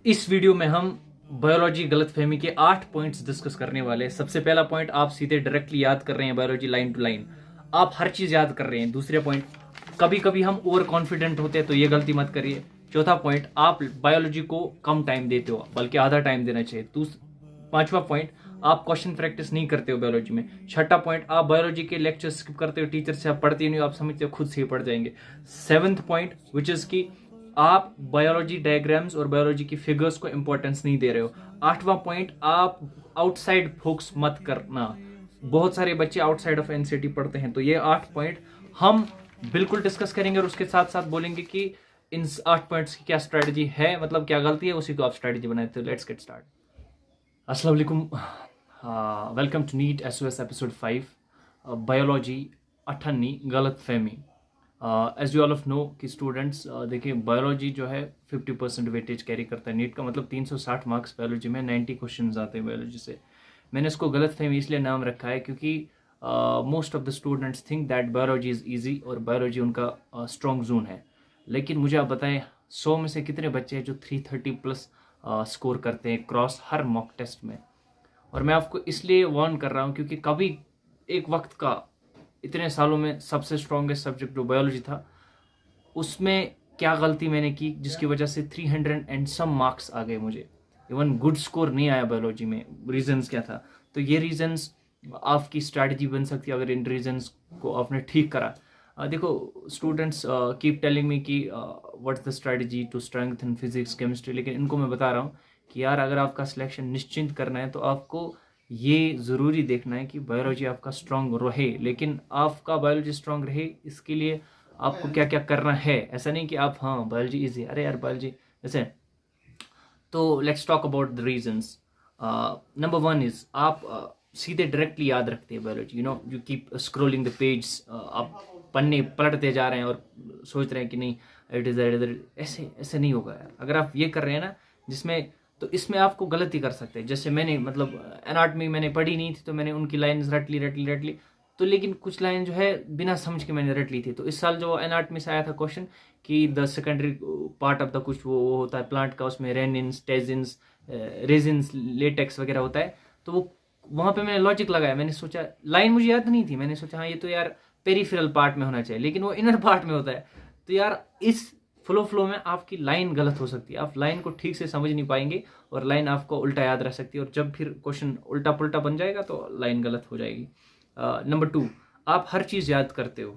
इस वीडियो में हम बायोलॉजी गलतफहमी के 8 पॉइंट्स डिस्कस करने वाले हैं। सबसे पहला पॉइंट, आप सीधे डायरेक्टली याद कर रहे हैं बायोलॉजी लाइन टू लाइन, आप हर चीज याद कर रहे हैं। दूसरे पॉइंट, कभी कभी हम ओवर कॉन्फिडेंट होते हैं, तो ये गलती मत करिए। चौथा पॉइंट, आप बायोलॉजी को कम टाइम देते हो, बल्कि आधा टाइम देना चाहिए। पांचवा पॉइंट, आप क्वेश्चन प्रैक्टिस नहीं करते हो बायोलॉजी में। छठा पॉइंट, आप बायोलॉजी के लेक्चर स्किप करते हो, टीचर से आप पढ़ते नहीं हो, आप समझते हो खुद से ही पढ़ जाएंगे। सेवंथ पॉइंट विच इज की आप बायोलॉजी डायग्राम्स और बायोलॉजी की फिगर्स को इंपॉर्टेंस नहीं दे रहे हो। आठवां पॉइंट, आप आउटसाइड फोकस मत करना। बहुत सारे बच्चे आउटसाइड ऑफ एनसीईआरटी पढ़ते हैं, तो ये 8 पॉइंट हम बिल्कुल डिस्कस करेंगे और उसके साथ साथ बोलेंगे कि इन 8 पॉइंट्स की क्या स्ट्रेटजी है, मतलब क्या गलती है, उसी को आप स्ट्रेटजी बनाए। तो लेट्स गेट स्टार्ट। अस्सलाम वालेकुम, welcome to NEET SOS episode 5 biology अठन्नी गलत फहमी। As you all of know कि स्टूडेंट्स देखिए, बायोलॉजी जो है 50% वेटेज कैरी करता है। नीट का मतलब 360 मार्क्स बायोलॉजी में, 90 क्वेश्चन आते हैं बायोलॉजी से। मैंने इसको गलत फहमी इसलिए नाम रखा है क्योंकि most of the students think that biology is easy और बायोलॉजी उनका स्ट्रॉन्ग जोन है। लेकिन मुझे आप बताएं, 100 में से कितने बच्चे हैं जो 330 प्लस स्कोर करते हैं क्रॉस हर मॉक टेस्ट में। और मैं आपको इसलिए वार्न कर रहा हूँ क्योंकि कभी एक वक्त का इतने सालों में सबसे स्ट्रॉन्गेस्ट सब्जेक्ट जो बायोलॉजी था, उसमें क्या गलती मैंने की जिसकी वजह से 300 एंड सम मार्क्स आ गए मुझे। इवन गुड स्कोर नहीं आया बायोलॉजी में। रीजंस क्या था? तो ये रीजंस आपकी स्ट्रैटेजी बन सकती है अगर इन रीजंस को आपने ठीक करा। देखो, स्टूडेंट्स कीप टेलिंग मी कि what's the strategy to strengthen physics chemistry, लेकिन इनको मैं बता रहा हूँ कि यार, अगर आपका सिलेक्शन निश्चिंत करना है तो आपको ये ज़रूरी देखना है कि बायोलॉजी आपका स्ट्रांग रहे। लेकिन आपका बायोलॉजी स्ट्रांग रहे, इसके लिए आपको क्या क्या करना है। ऐसा नहीं कि आप हाँ बायोलॉजी इजी, अरे यार बायोलॉजी जैसे। तो let's talk about the reasons. Number 1 is, आप सीधे डायरेक्टली याद रखते हैं biology. You keep scrolling the page, आप पन्ने पलटते जा रहे हैं और सोच रहे हैं कि नहीं इट इज़ ऐसे ऐसे नहीं होगा यार। अगर आप ये कर रहे हैं ना, जिसमें तो इसमें आपको गलती कर सकते हैं। जैसे मैंने मतलब एनाटॉमी मैंने पढ़ी नहीं थी, तो मैंने उनकी लाइन रट ली तो, लेकिन कुछ लाइन जो है बिना समझ के मैंने रट ली थी। तो इस साल जो एनाटॉमी से आया था क्वेश्चन कि the secondary part of the कुछ वो होता है प्लांट का, उसमें रेनिन्स, टेजिन्स, रेजिन्स, लेटेक्स वगैरह होता है। तो वो वहाँ पे मैंने लॉजिक लगाया, मैंने सोचा, लाइन मुझे याद नहीं थी, मैंने सोचा हाँ ये तो यार पेरिफेरल पार्ट में होना चाहिए, लेकिन वो इनर पार्ट में होता है। तो यार इस फ्लो में आपकी लाइन गलत हो सकती है, आप लाइन को ठीक से समझ नहीं पाएंगे और लाइन आपको उल्टा याद रह सकती है, और जब फिर क्वेश्चन उल्टा पुल्टा बन जाएगा तो लाइन गलत हो जाएगी। नंबर 2, आप हर चीज़ याद करते हो,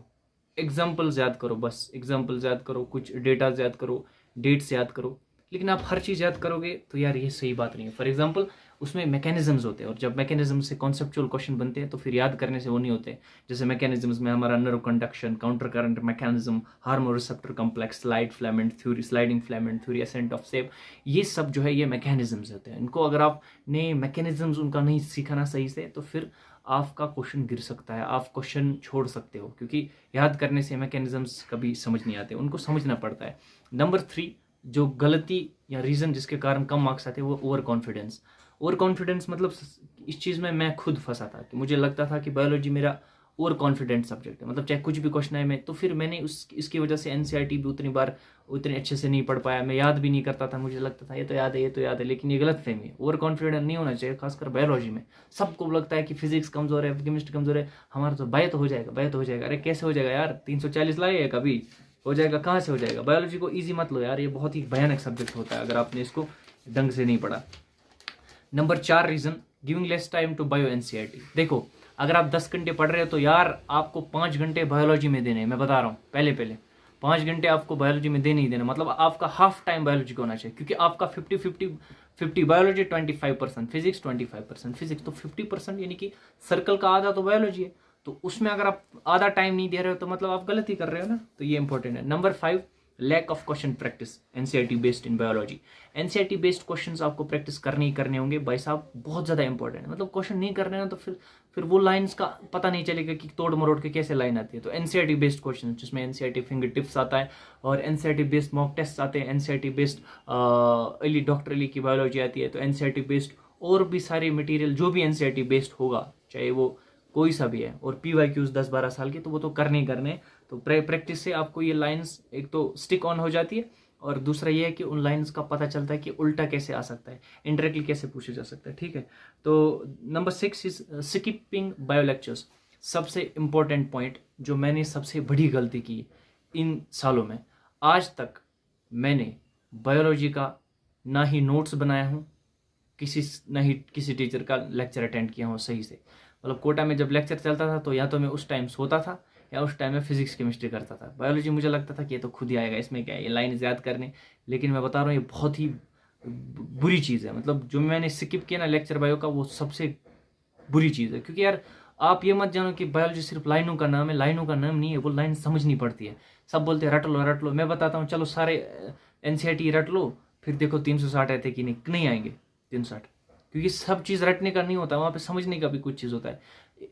एग्जाम्पल्स याद करो, बस एग्जाम्पल्स याद करो, कुछ डेटाज याद करो, डेट्स याद करो, लेकिन आप हर चीज़ याद करोगे तो यार ये सही बात नहीं है। फॉर एग्जाम्पल, उसमें मैकेनिज्म्स होते हैं, और जब मैकेनिज्म से कॉन्सेप्चुअल क्वेश्चन बनते हैं तो फिर याद करने से वो नहीं होते। जैसे मैकेनिज्म्स में हमारा nerve conduction, counter current mechanism, hormone receptor complex, sliding filament theory, ascent of sap, ये सब जो है ये मैकेनिज्म्स होते हैं। इनको अगर आपने मैकेनिज्म्स उनका नहीं सीखा ना सही से, तो फिर आपका क्वेश्चन गिर सकता है, आप क्वेश्चन छोड़ सकते हो, क्योंकि याद करने से मैकेनिज्म्स कभी समझ नहीं आते, उनको समझना पड़ता है। नंबर 3, जो गलती या रीज़न जिसके कारण कम मार्क्स आते हैं, वो ओवर कॉन्फिडेंस। ओवर कॉन्फिडेंस मतलब इस चीज़ में मैं खुद फंसा था कि मुझे लगता था कि बायोलॉजी मेरा ओवर कॉन्फिडेंट सब्जेक्ट है, मतलब चाहे कुछ भी क्वेश्चन आए मैं, तो फिर मैंने इसकी वजह से एनसीईआरटी भी उतने अच्छे से नहीं पढ़ पाया, मैं याद भी नहीं करता था। मुझे लगता था ये तो याद है, ये तो याद है, लेकिन ये गलत फहमी है। ओवर कॉन्फिडेंट नहीं होना चाहिए, खासकर बायोलॉजी में। सबको लगता है कि फिजिक्स कमजोर है, केमिस्ट्री कमजोर है, हमारा तो बायो तो हो जाएगा, बायो तो हो जाएगा। अरे कैसे हो जाएगा यार, 340 लाए है, कभी हो जाएगा, कहाँ से हो जाएगा। बायोलॉजी को ईजी मत लो यार, ये बहुत ही भयानक सब्जेक्ट होता है अगर आपने इसको ढंग से नहीं पढ़ा। Number 4 reason, giving less time to bio NCERT. देखो, अगर आप 10 घंटे पढ़ रहे हो तो यार आपको 5 घंटे बायोलॉजी में देने हैं। मैं बता रहा हूँ, पहले 5 घंटे आपको बायोलॉजी में देने ही देना, मतलब आपका हाफ टाइम बायोलॉजी को होना चाहिए, क्योंकि आपका 50 बायोलॉजी, 25% फिजिक्स, 25% फिजिक्स, तो 50% यानी कि सर्कल का आधा तो बायोलॉजी है। तो उसमें अगर आप आधा टाइम नहीं दे रहे हो तो मतलब आप गलत ही कर रहे हो ना, तो ये इंपॉर्टेंट है। Number 5, lack of question practice NCERT based in biology. NCERT based questions आपको प्रैक्टिस करने ही करने होंगे भाई साहब, बहुत ज़्यादा इंपॉर्टेंट है। मतलब क्वेश्चन नहीं कर रहे हैं तो फिर वो लाइंस का पता नहीं चलेगा कि तोड़ मरोड़ के कैसे लाइन आती है। तो एनसीईआरटी बेस्ड क्वेश्चन, जिसमें एनसीईआरटी फिंगर टिप्स आता है और एनसीईआरटी बेस्ड मॉक टेस्ट आते हैं, NCERT based Ali doctor Ali की बायोलॉजी आती है, तो एनसीईआरटी बेस्ड और भी सारे मटेरियल जो भी एनसीईआरटी बेस्ड होगा, चाहे वो कोई सा भी है, और PYQs 10-12 साल के, तो वो तो करने ही करने। तो प्रैक्टिस से आपको ये लाइंस एक तो स्टिक ऑन हो जाती है, और दूसरा ये है कि उन लाइंस का पता चलता है कि उल्टा कैसे आ सकता है, इनडायरेक्टली कैसे पूछा जा सकता है, ठीक है। तो number 6 is skipping bio lectures. सबसे इम्पोर्टेंट पॉइंट, जो मैंने सबसे बड़ी गलती की इन सालों में, आज तक मैंने बायोलॉजी का ना ही नोट्स बनाया हूँ, ना ही किसी टीचर का लेक्चर अटेंड किया हूँ सही से। मतलब कोटा में जब लेक्चर चलता था तो या तो मैं उस टाइम सोता था या उस टाइम में फिजिक्स केमिस्ट्री करता था। बायोलॉजी मुझे लगता था कि ये तो खुद ही आएगा, इसमें क्या है, ये लाइन याद करने। लेकिन मैं बता रहा हूँ ये बहुत ही बुरी चीज़ है। मतलब जो मैंने स्किप किया ना लेक्चर बायो का, वो सबसे बुरी चीज़ है। क्योंकि यार आप ये मत जानो कि बायोलॉजी सिर्फ लाइनों का नाम है, लाइनों का नाम नहीं है, वो लाइन समझनी पड़ती है। सब बोलते हैं रट लो रट लो, मैं बताता हूँ चलो सारे एनसीईआरटी रट लो, फिर देखो 360 आते कि नहीं आएंगे 360। क्योंकि सब चीज़ रटने का नहीं होता, वहाँ पे समझने का भी कुछ चीज़ होता है।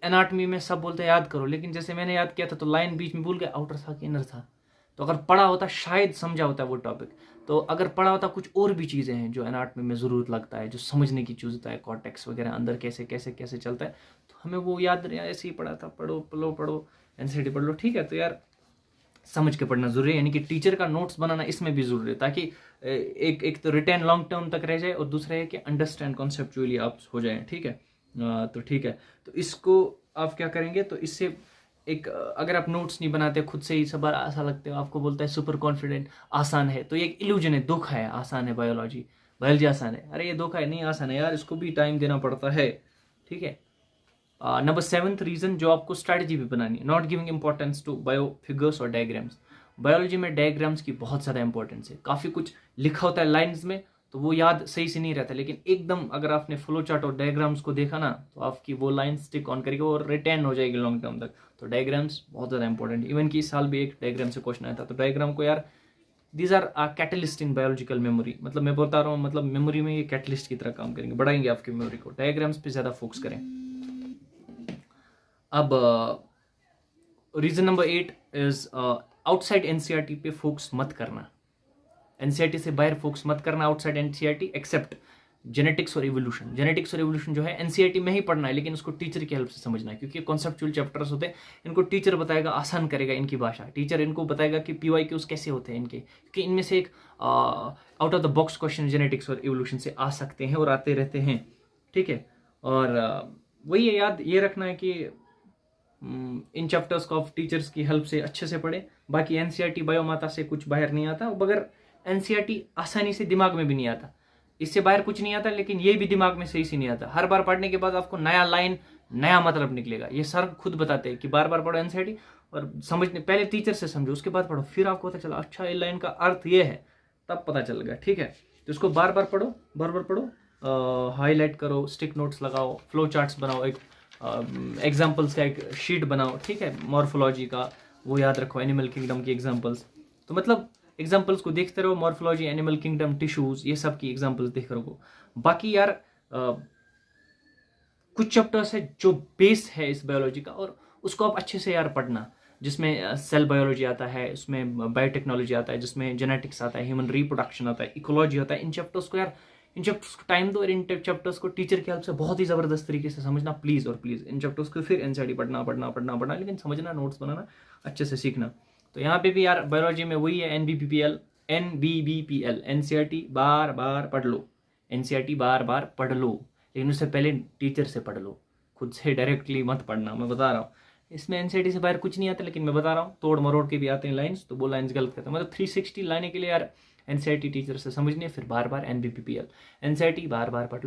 एनाटमी में सब बोलते हैं याद करो, लेकिन जैसे मैंने याद किया था तो लाइन बीच में भूल गया, आउटर था कि इनर था। तो अगर पढ़ा होता शायद समझा होता वो टॉपिक। तो अगर पढ़ा होता कुछ और भी चीज़ें हैं जो एनाटमी में ज़रूरत लगता है, जो समझने की चीज़ होता है, कॉर्टेक्स वगैरह अंदर कैसे कैसे कैसे चलता है, तो हमें वो याद नहीं, ऐसे ही पढ़ा था, पढ़ो पढ़ो पढ़ो एनसीईआरटी पढ़ लो, ठीक है। तो यार समझ के पढ़ना जरूरी है, यानी कि टीचर का नोट्स बनाना इसमें भी जरूरी है, ताकि एक तो रिटेन लॉन्ग टर्म तक रह जाए और दूसरा है कि अंडरस्टैंड कॉन्सेप्चुअली आप हो जाए, ठीक है। तो ठीक है, तो इसको आप क्या करेंगे, तो इससे एक अगर आप नोट्स नहीं बनाते खुद से ही, सब बार ऐसा लगते हो, आपको बोलता है सुपर कॉन्फिडेंट आसान है, तो ये एक इल्यूजन है, धोखा है। आसान है बायोलॉजी आसान है, अरे ये धोखा है, नहीं आसान है यार, इसको भी टाइम देना पड़ता है, ठीक है। नंबर 7th रीजन जो आपको स्ट्रैटेजी भी बनानी है, not giving importance to bio figures और डायग्राम्स। बायोलॉजी में डायग्राम्स की बहुत ज़्यादा इंपॉर्टेंस है। काफ़ी कुछ लिखा होता है लाइंस में, तो वो याद सही से नहीं रहता, लेकिन एकदम अगर आपने फ्लो चार्ट और डायग्राम्स को देखा ना, तो आपकी वो लाइन स्टिक ऑन करेगी और रिटेन हो जाएगी लॉन्ग टर्म तक। तो डायग्राम्स बहुत ज़्यादा इंपॉर्टेंट है। इवन कि इस साल भी एक डायग्राम से क्वेश्चन आया था, तो डायग्राम को यार these are catalyst in biological memory. मतलब मैं बता रहा हूँ, मतलब मेमोरी में ये कैटलिस्ट की तरह काम करेंगे, बढ़ाएंगे आपकी मेमोरी को। डायग्राम्स पे ज़्यादा फोकस करें। अब reason number 8 is outside NCERT पे फोकस मत करना। एनसीईआरटी से बाहर फोकस मत करना आउटसाइड एनसीईआरटी, एक्सेप्ट जेनेटिक्स और इवोल्यूशन। जेनेटिक्स और इवोल्यूशन जो है एनसीईआरटी में ही पढ़ना है, लेकिन उसको टीचर की हेल्प से समझना है, क्योंकि कॉन्सेप्चुअल चैप्टर्स होते हैं, इनको टीचर बताएगा, आसान करेगा इनकी भाषा। टीचर इनको बताएगा कि PYQs कैसे होते हैं इनके, क्योंकि इनमें से एक out of the box question genetics और इवोल्यूशन से आ सकते हैं और आते रहते हैं, ठीक है। और वही है, याद ये रखना है कि इन चैप्टर्स को आप टीचर्स की हेल्प से अच्छे से पढ़े। बाकी एनसीईआरटी बायोमाता से कुछ बाहर नहीं आता, बगैर एनसीईआरटी आसानी से दिमाग में भी नहीं आता, इससे बाहर कुछ नहीं आता, लेकिन ये भी दिमाग में सही से नहीं आता। हर बार पढ़ने के बाद आपको नया लाइन, नया मतलब निकलेगा। ये सर खुद बताते हैं कि बार बार पढ़ो एनसीईआरटी और समझने, पहले टीचर से समझो, उसके बाद पढ़ो, फिर आपको पता चला अच्छा ये लाइन का अर्थ ये है, तब पता चलेगा, ठीक है। तो इसको बार बार पढ़ो, बार बार पढ़ो, हाईलाइट करो, स्टिक नोट्स लगाओ, फ्लो चार्ट्स बनाओ, एक एग्जाम्पल्स का एक शीट बनाओ, ठीक है। मॉर्फोलॉजी का वो याद रखो, एनिमल किंगडम की एग्जाम्पल्स। तो मतलब एग्जाम्पल्स को देखते रहो, मॉर्फोलॉजी, एनिमल किंगडम, टिश्यूज, ये सब की एग्जाम्पल्स देख रहो। बाकी यार कुछ चैप्टर्स है जो बेस है इस बायोलॉजी का, और उसको आप अच्छे से यार पढ़ना, जिसमें सेल बायोलॉजी आता है, उसमें बायोटेक्नोलॉजी आता है, जिसमें जेनेटिक्स आता है, ह्यूमन रिप्रोडक्शन आता है, इकोलॉजी होता है। इन चैप्टर्स को यार, इन चैप्टर्स को टाइम दो और इन चैप्टर्स को टीचर की हेल्प से बहुत ही ज़बरदस्त तरीके से समझना, प्लीज़ और प्लीज़। इन चैप्टर्स को फिर एनसीईआरटी पढ़ना, लेकिन समझना, नोट्स बनाना, अच्छे से सीखना। तो यहाँ पे भी यार बायोलॉजी में वही है, NBBPL एनसीईआरटी बार बार पढ़ लो, एनसीईआरटी बार बार पढ़ लो, लेकिन उससे पहले टीचर से पढ़ लो, खुद से डायरेक्टली मत पढ़ना। मैं बता रहा हूँ, इसमें एनसीईआरटी से बाहर कुछ नहीं आता, लेकिन मैं बता रहा हूँ तोड़ मरोड़ के भी आते हैं लाइंस, तो वो लाइंस गलत करते हैं। मतलब 360 लाने के लिए यार एनसीईआरटी टीचर से समझने, फिर बार बार NBBPL एनसीईआरटी बार बार पढ़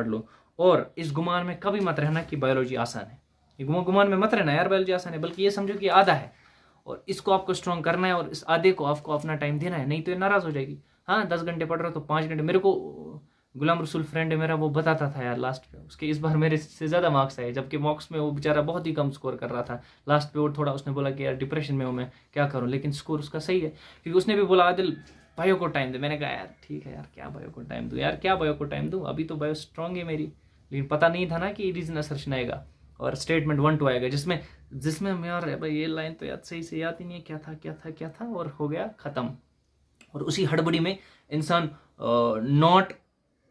लो। और इस गुमान में कभी मत रहना कि बायोलॉजी आसान है, ये गुमान में मत रहना यार बायोलॉजी आसान है, बल्कि ये समझो कि आधा है और इसको आपको स्ट्रॉन्ग करना है, और इस आधे को आपको अपना टाइम देना है, नहीं तो ये नाराज हो जाएगी। हाँ 10 घंटे पढ़ रहे हो तो 5 घंटे। मेरे को गुलाम रसूल फ्रेंड है मेरा, वो बताता था यार लास्ट पे, उसके इस बार मेरे से ज़्यादा मार्क्स आए, जबकि मॉक्स में वो बेचारा बहुत ही कम स्कोर कर रहा था लास्ट पे। और थोड़ा उसने बोला कि यार डिप्रेशन में हूँ मैं, क्या करूँ, लेकिन स्कोर उसका सही है, क्योंकि उसने भी बोला आदिल बायो को टाइम दे। मैंने कहा यार ठीक है यार, क्या बायो को टाइम दूँ यार, क्या बायो को टाइम दूँ, अभी तो बायो स्ट्रॉन्ग है मेरी। लेकिन पता नहीं था ना कि रीजन असर्शन आएगा और स्टेटमेंट 1 2 आएगा, जिसमें मैं यार भाई ये लाइन तो याद सही से याद ही नहीं है, क्या था और हो गया ख़त्म। और उसी हड़बड़ी में इंसान नॉट,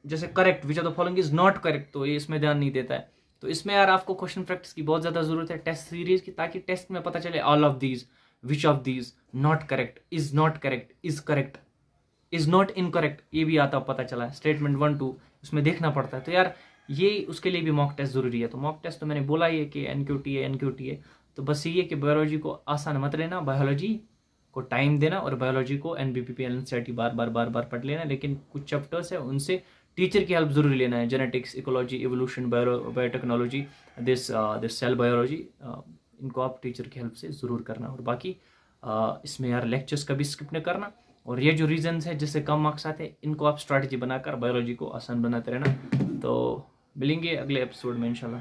जैसे correct, which of the following is not correct, तो ये इसमें ध्यान नहीं देता है। तो इसमें यार आपको क्वेश्चन प्रैक्टिस की बहुत ज़्यादा जरूरत है, टेस्ट सीरीज की, ताकि टेस्ट में पता चले all of these, which of these not correct, is correct. Is not incorrect, ये भी आता पता चला, स्टेटमेंट 1 2 उसमें देखना पड़ता है। तो यार ये उसके लिए भी मॉक टेस्ट जरूरी है। तो मॉक टेस्ट तो मैंने बोला ही है कि एनक्यूटी है। तो बस ये है कि बायोलॉजी को आसान मत लेना, बायोलॉजी को टाइम देना और बायोलॉजी को एनबीपीपी एनसीईआरटी बार बार पढ़ लेना। लेकिन कुछ चैप्टर्स है उनसे टीचर की हेल्प जरूर लेना है, genetics, ecology, evolution, biotechnology, this cell biology, इनको आप टीचर की हेल्प से ज़रूर करना। और बाकी इसमें यार लेक्चर्स कभी स्किप नहीं करना। और ये जो रीजंस है जिससे कम मार्क्स आते हैं, इनको आप स्ट्रैटेजी बनाकर बायोलॉजी को आसान बनाते रहना। तो मिलेंगे अगले एपिसोड में इंशाल्लाह।